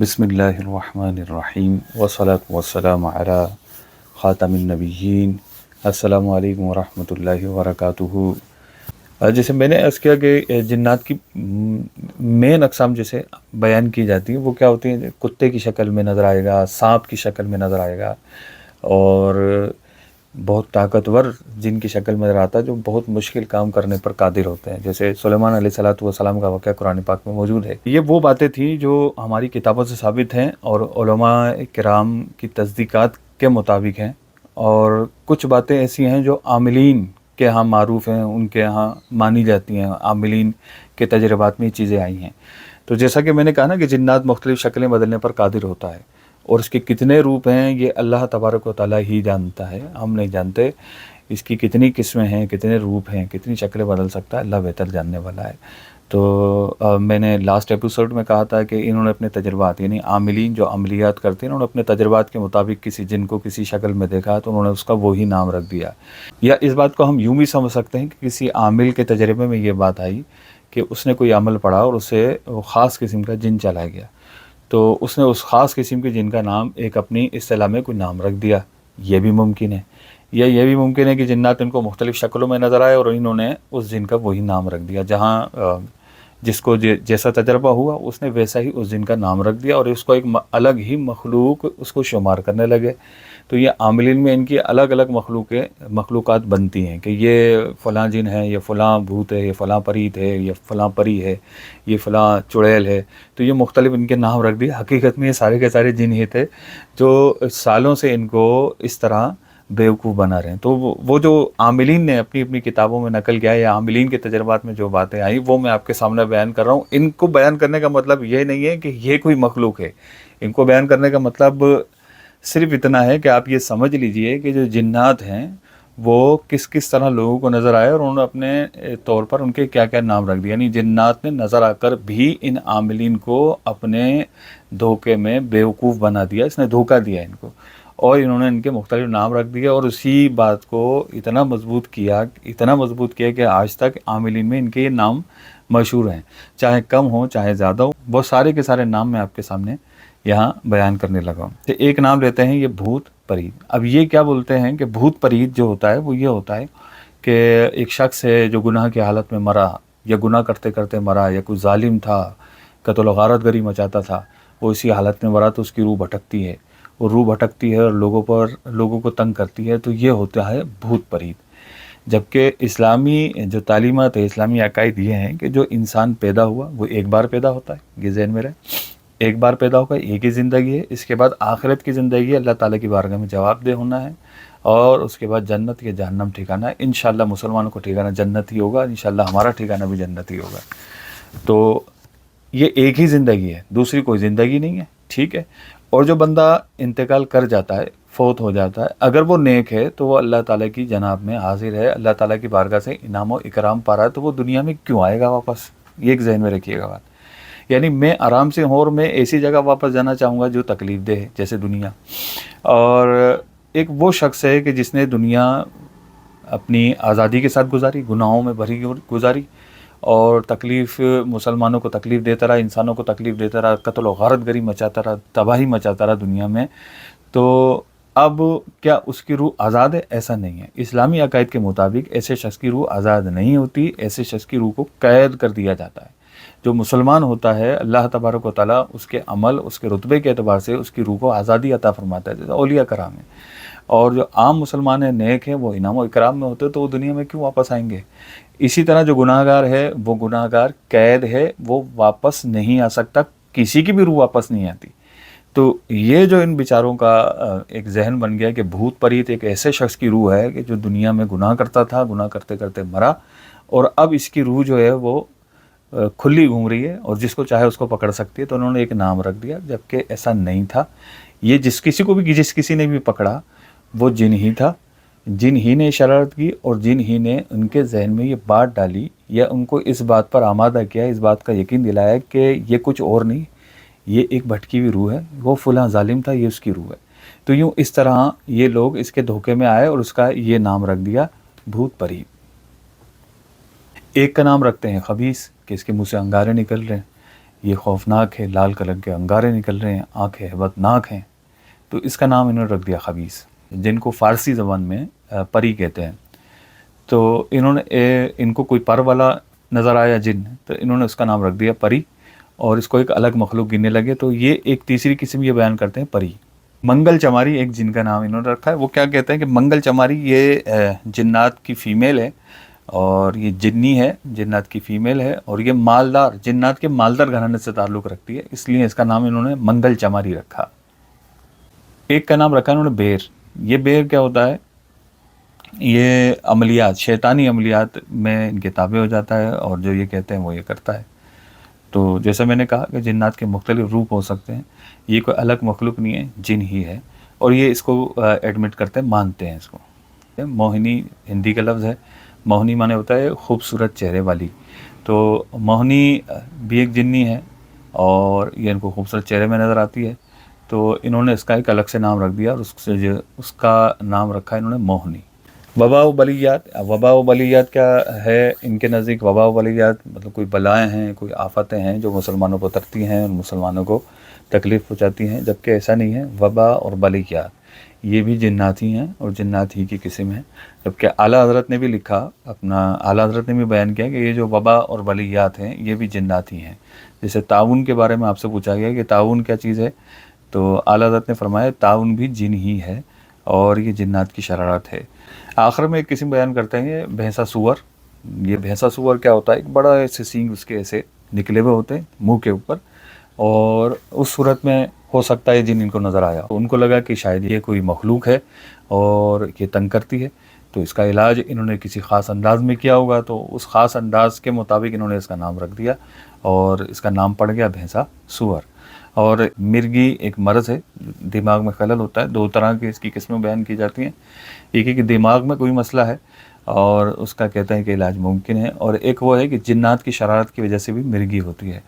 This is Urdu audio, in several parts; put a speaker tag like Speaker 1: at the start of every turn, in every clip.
Speaker 1: بسم اللہ الرحمن الرحیم والصلاة والسلام علی خاتم النبیین۔ السلام علیکم ورحمۃ اللہ وبرکاتہ۔ جیسے میں نے عرض کیا کہ جنات کی مین اقسام جیسے بیان کی جاتی ہیں وہ کیا ہوتی ہیں؟ کتے کی شکل میں نظر آئے گا، سانپ کی شکل میں نظر آئے گا، اور بہت طاقتور جن کی شکل میں نظر آتا ہے جو بہت مشکل کام کرنے پر قادر ہوتے ہیں، جیسے سلیمان علیہ السلام کا واقعہ قرآن پاک میں موجود ہے۔ یہ وہ باتیں تھیں جو ہماری کتابوں سے ثابت ہیں اور علماء کرام کی تصدیقات کے مطابق ہیں، اور کچھ باتیں ایسی ہیں جو عاملین کے ہاں معروف ہیں، ان کے ہاں مانی جاتی ہیں، عاملین کے تجربات میں یہ چیزیں آئی ہیں۔ تو جیسا کہ میں نے کہا نا کہ جنات مختلف شکلیں بدلنے پر قادر ہوتا ہے، اور اس کے کتنے روپ ہیں یہ اللہ تبارک و تعالیٰ ہی جانتا ہے، ہم نہیں جانتے۔ اس کی کتنی قسمیں ہیں، کتنے روپ ہیں، کتنی شکلیں بدل سکتا ہے، اللہ بہتر جاننے والا ہے۔ تو میں نے لاسٹ ایپیسوڈ میں کہا تھا کہ انہوں نے اپنے تجربات، یعنی عاملین جو عملیات کرتے ہیں، انہوں نے اپنے تجربات کے مطابق کسی جن کو کسی شکل میں دیکھا تو انہوں نے اس کا وہی نام رکھ دیا۔ یا اس بات کو ہم یوں بھی سمجھ سکتے ہیں کہ کسی عامل کے تجربے میں یہ بات آئی کہ اس نے کوئی عمل پڑھا اور اسے وہ خاص قسم کا جن چلا گیا، تو اس نے اس خاص قسم کے جن کا نام ایک اپنی اصطلاح میں کوئی نام رکھ دیا۔ یہ بھی ممکن ہے، یا یہ بھی ممکن ہے کہ جنات ان کو مختلف شکلوں میں نظر آئے اور انہوں نے اس جن کا وہی نام رکھ دیا، جہاں جس کو جیسا تجربہ ہوا اس نے ویسا ہی اس جن کا نام رکھ دیا، اور اس کو ایک الگ ہی مخلوق اس کو شمار کرنے لگے۔ تو یہ عاملین میں ان کی الگ الگ مخلوقات بنتی ہیں کہ یہ فلاں جن ہے، یہ فلاں بھوت ہے، یہ فلاں پریت ہے، یہ فلاں پری ہے، یہ فلاں چڑیل ہے۔ تو یہ مختلف ان کے نام رکھ دیے۔ حقیقت میں یہ سارے کے سارے جن ہی تھے جو سالوں سے ان کو اس طرح بیوقوف بنا رہے ہیں۔ تو وہ جو عاملین نے اپنی اپنی کتابوں میں نقل کیا ہے، یا عاملین کے تجربات میں جو باتیں آئیں وہ میں آپ کے سامنے بیان کر رہا ہوں۔ ان کو بیان کرنے کا مطلب یہ نہیں ہے کہ یہ کوئی مخلوق ہے، ان کو بیان کرنے کا مطلب صرف اتنا ہے کہ آپ یہ سمجھ لیجئے کہ جو جنات ہیں وہ کس کس طرح لوگوں کو نظر آئے اور انہوں نے اپنے طور پر ان کے کیا کیا نام رکھ دیا۔ یعنی جنات نے نظر آ کر بھی ان عاملین کو اپنے دھوکے میں بیوقوف بنا دیا، اس نے دھوکہ دیا ان کو، اور انہوں نے ان کے مختلف نام رکھ دیے، اور اسی بات کو اتنا مضبوط کیا کہ آج تک عاملین میں ان کے یہ نام مشہور ہیں، چاہے کم ہوں چاہے زیادہ ہوں۔ وہ سارے کے سارے نام میں آپ کے سامنے یہاں بیان کرنے لگا ہوں۔ تو ایک نام لیتے ہیں یہ بھوت پریت۔ اب یہ کیا بولتے ہیں کہ بھوت پریت جو ہوتا ہے وہ یہ ہوتا ہے کہ ایک شخص ہے جو گناہ کی حالت میں مرا، یا گناہ کرتے کرتے مرا، یا کوئی ظالم تھا، قتل و غارت گری مچاتا تھا، وہ اسی حالت میں مرا تو اس کی روح بھٹکتی ہے، اور روح بھٹکتی ہے اور لوگوں کو تنگ کرتی ہے، تو یہ ہوتا ہے بھوت پریت۔ جبکہ اسلامی جو تعلیمات ہے، اسلامی عقائد یہ ہیں کہ جو انسان پیدا ہوا وہ ایک بار پیدا ہوتا ہے، یہ ذہن میں رہے، ایک بار پیدا ہوگا، ایک ہی زندگی ہے، اس کے بعد آخرت کی زندگی ہے، اللہ تعالیٰ کی بارگاہ میں جواب دہ ہونا ہے، اور اس کے بعد جنت یا جہنم ٹھکانا ہے۔ انشاءاللہ مسلمانوں کو ٹھکانا جنت ہی ہوگا، انشاءاللہ ہمارا ٹھکانا بھی جنت ہی ہوگا۔ تو یہ ایک ہی زندگی ہے، دوسری کوئی زندگی نہیں ہے، ٹھیک ہے۔ اور جو بندہ انتقال کر جاتا ہے، فوت ہو جاتا ہے، اگر وہ نیک ہے تو وہ اللہ تعالیٰ کی جناب میں حاضر ہے، اللہ تعالیٰ کی بارگاہ سے انعام و اکرام پا رہا ہے، تو وہ دنیا میں کیوں آئے گا واپس؟ یہ ایک ذہن میں رکھیے گا بات۔ یعنی میں آرام سے ہوں اور میں ایسی جگہ واپس جانا چاہوں گا جو تکلیف دہ ہے، جیسے دنیا۔ اور ایک وہ شخص ہے کہ جس نے دنیا اپنی آزادی کے ساتھ گزاری، گناہوں میں بھری گزاری، اور تکلیف مسلمانوں کو تکلیف دیتا رہا، انسانوں کو تکلیف دیتا رہا، قتل و غارت گری مچاتا رہا، تباہی مچاتا رہا دنیا میں۔ تو اب کیا اس کی روح آزاد ہے؟ ایسا نہیں ہے۔ اسلامی عقائد کے مطابق ایسے شخص کی روح آزاد نہیں ہوتی، ایسے شخص کی روح کو قید کر دیا جاتا ہے۔ جو مسلمان ہوتا ہے، اللہ تبارک و تعالیٰ اس کے عمل، اس کے رتبے کے اعتبار سے اس کی روح کو آزادی عطا فرماتا ہے، جیسے اولیاء کرام ہیں۔ اور جو عام مسلمان ہیں، نیک ہیں، وہ انعام و اکرام میں ہوتے تو وہ دنیا میں کیوں واپس آئیں گے؟ اسی طرح جو گناہ گار ہے، وہ گناہ گار قید ہے، وہ واپس نہیں آ سکتا، کسی کی بھی روح واپس نہیں آتی۔ تو یہ جو ان بیچاروں کا ایک ذہن بن گیا کہ بھوت پریت ایک ایسے شخص کی روح ہے کہ جو دنیا میں گناہ کرتا تھا، گناہ کرتے کرتے مرا، اور اب اس کی روح جو ہے وہ کھلی گھوم رہی ہے اور جس کو چاہے اس کو پکڑ سکتی ہے، تو انہوں نے ایک نام رکھ دیا، جبکہ ایسا نہیں تھا۔ یہ جس کسی نے بھی پکڑا وہ جن ہی تھا، جن ہی نے شرارت کی، اور جن ہی نے ان کے ذہن میں یہ بات ڈالی، یا ان کو اس بات پر آمادہ کیا، اس بات کا یقین دلایا کہ یہ کچھ اور نہیں، یہ ایک بھٹکی ہوئی روح ہے، وہ فلاں ظالم تھا، یہ اس کی روح ہے۔ تو یوں اس طرح یہ لوگ اس کے دھوکے میں آئے اور اس کا یہ نام رکھ دیا بھوت پریت۔ ایک کا نام رکھتے ہیں خبیث کہ اس کے منہ سے انگارے نکل رہے ہیں، یہ خوفناک ہے، لال کلر کے انگارے نکل رہے ہیں، آنکھیں ہیبتناک ہیں، تو اس کا نام انہوں نے رکھ دیا خبیث، جن کو فارسی زبان میں پری کہتے ہیں۔ تو انہوں نے ان کو کوئی پر والا نظر آیا جن، تو انہوں نے اس کا نام رکھ دیا پری، اور اس کو ایک الگ مخلوق گننے لگے، تو یہ ایک تیسری قسم یہ بیان کرتے ہیں پری۔ منگل چماری ایک جن کا نام انہوں نے رکھا ہے۔ وہ کیا کہتے ہیں کہ منگل چماری یہ جنات کی فیمیل ہے، اور یہ جنی ہے، جنات کی فیمیل ہے، اور یہ مالدار، جنات کے مالدار گھرانے سے تعلق رکھتی ہے، اس لیے اس کا نام انہوں نے منگل چماری رکھا۔ ایک کا نام رکھا انہوں نے بیر۔ یہ بیر کیا ہوتا ہے؟ یہ عملیات، شیطانی عملیات میں ان کے تابع ہو جاتا ہے، اور جو یہ کہتے ہیں وہ یہ کرتا ہے۔ تو جیسا میں نے کہا کہ جنات کے مختلف روپ ہو سکتے ہیں، یہ کوئی الگ مخلوق نہیں ہے، جن ہی ہے، اور یہ اس کو ایڈمٹ کرتے ہیں، مانتے ہیں اس کو۔ موہنی ہندی کا لفظ ہے، موہنی معنی ہوتا ہے خوبصورت چہرے والی، تو موہنی بھی ایک جنی ہے، اور یہ ان کو خوبصورت چہرے میں نظر آتی ہے، تو انہوں نے اس کا ایک الگ سے نام رکھ دیا، اور اس کا نام رکھا انہوں نے موہنی۔ وبا و بلیات، وبا و بلیات کیا ہے ان کے نزدیک؟ وبا و بلیات مطلب کوئی بلائیں ہیں، کوئی آفتیں ہیں جو مسلمانوں پر اترتی ہیں اور مسلمانوں کو تکلیف پہنچاتی ہیں، جبکہ ایسا نہیں ہے۔ وبا اور بلیات یہ بھی جنات ہی ہیں، اور جنات ہی کی قسم ہے، جبکہ اعلیٰ حضرت نے بھی لکھا، اعلیٰ حضرت نے بھی بیان کیا کہ یہ جو وبا اور بلیات ہیں یہ بھی جنات ہی ہیں۔ جیسے تعاون کے بارے میں آپ سے پوچھا گیا کہ تعاون کیا چیز ہے، تو اعلیٰ حضرت نے فرمایا تعاون بھی جن ہی ہے، اور یہ جنات کی شرارت ہے۔ آخر میں ایک قسم بیان کرتے ہیں بھینسا سور۔ یہ بھینسا سور کیا ہوتا ہے؟ ایک بڑا ایسے سینگ اس کے ایسے نکلے ہوئے ہوتے ہیں منہ کے اوپر، اور اس صورت میں ہو سکتا ہے جن ان کو نظر آیا، ان کو لگا کہ شاید یہ کوئی مخلوق ہے اور یہ تنگ کرتی ہے، تو اس کا علاج انہوں نے کسی خاص انداز میں کیا ہوگا، تو اس خاص انداز کے مطابق انہوں نے اس کا نام رکھ دیا، اور اس کا نام پڑ گیا بھینسا سور۔ اور مرگی ایک مرض ہے، دماغ میں خلل ہوتا ہے، دو طرح کی اس کی قسمیں بیان کی جاتی ہیں، ایک ہے کہ دماغ میں کوئی مسئلہ ہے اور اس کا کہتے ہیں کہ علاج ممکن ہے، اور ایک وہ ہے کہ جنات کی شرارت کی وجہ سے بھی مرگی ہوتی ہے۔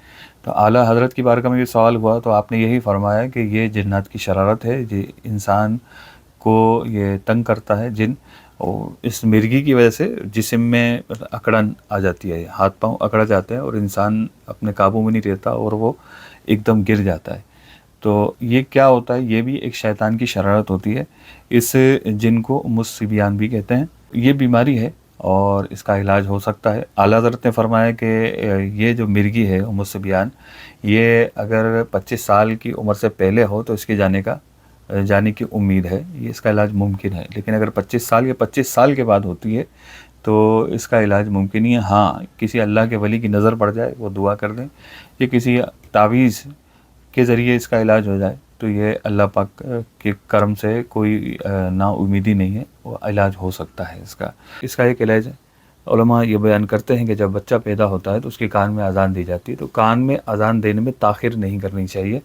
Speaker 1: تو اعلیٰ حضرت کی بارگاہ میں یہ سوال ہوا تو آپ نے یہی فرمایا کہ یہ جنات کی شرارت ہے، یہ انسان کو یہ تنگ کرتا ہے جن، اور اس مرگی کی وجہ سے جسم میں اکڑن آ جاتی ہے، ہاتھ پاؤں اکڑ جاتے ہیں، اور انسان اپنے قابو میں نہیں رہتا اور وہ ایک دم گر جاتا ہے۔ تو یہ کیا ہوتا ہے؟ یہ بھی ایک شیطان کی شرارت ہوتی ہے، اس جن کو ام الصبیان بھی کہتے ہیں۔ یہ بیماری ہے اور اس کا علاج ہو سکتا ہے۔ اعلیٰ حضرت نے فرمایا کہ یہ جو مرگی ہے ام الصبیان، یہ اگر 25 سال کی عمر سے پہلے ہو تو اس کے جانے کی امید ہے، یہ اس کا علاج ممکن ہے، لیکن اگر 25 سال یا 25 سال کے بعد ہوتی ہے تو اس کا علاج ممکن ہی ہے۔ ہاں، کسی اللہ کے ولی کی نظر پڑ جائے، وہ دعا کر دیں، یا کسی تعویذ کے ذریعے اس کا علاج ہو جائے، تو یہ اللہ پاک کے کرم سے کوئی نا امیدی نہیں ہے، وہ علاج ہو سکتا ہے اس کا ایک علاج ہے۔ علماء یہ بیان کرتے ہیں کہ جب بچہ پیدا ہوتا ہے تو اس کے کان میں اذان دی جاتی ہے، تو کان میں اذان دینے میں تاخیر نہیں کرنی چاہیے،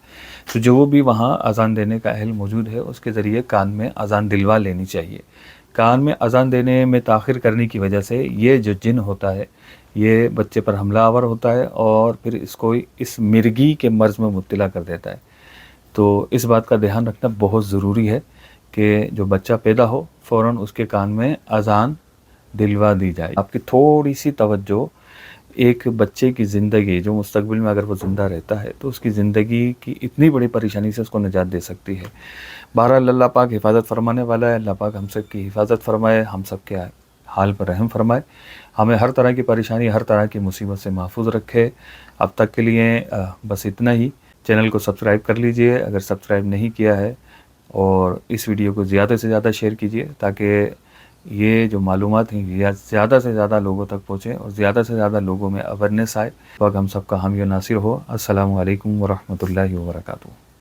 Speaker 1: تو جو بھی وہاں اذان دینے کا اہل موجود ہے اس کے ذریعے کان میں اذان دلوا لینی چاہیے۔ کان میں اذان دینے میں تاخیر کرنے کی وجہ سے یہ جو جن ہوتا ہے یہ بچے پر حملہ آور ہوتا ہے، اور پھر اس کو اس مرگی کے مرض میں مبتلا کر دیتا ہے۔ تو اس بات کا دھیان رکھنا بہت ضروری ہے کہ جو بچہ پیدا ہو فوراً اس کے کان میں اذان دلوا دی جائے۔ آپ کی تھوڑی سی توجہ ایک بچے کی زندگی، جو مستقبل میں اگر وہ زندہ رہتا ہے تو اس کی زندگی کی اتنی بڑی پریشانی سے اس کو نجات دے سکتی ہے۔ بہرحال اللہ پاک حفاظت فرمانے والا ہے، اللہ پاک ہم سب کی حفاظت فرمائے، ہم سب کے حال پر رحم فرمائے، ہمیں ہر طرح کی پریشانی، ہر طرح کی مصیبت سے محفوظ رکھے۔ اب تک کے لیے بس اتنا ہی۔ چینل کو سبسکرائب کر لیجئے اگر سبسکرائب نہیں کیا ہے، اور اس ویڈیو کو زیادہ سے زیادہ شیئر کیجئے تاکہ یہ جو معلومات ہیں یہ زیادہ سے زیادہ لوگوں تک پہنچیں اور زیادہ سے زیادہ لوگوں میں اویرنیس آئے۔ وقت ہم سب کا حامی و ناصر ہو۔ السلام علیکم ورحمۃ اللہ وبرکاتہ۔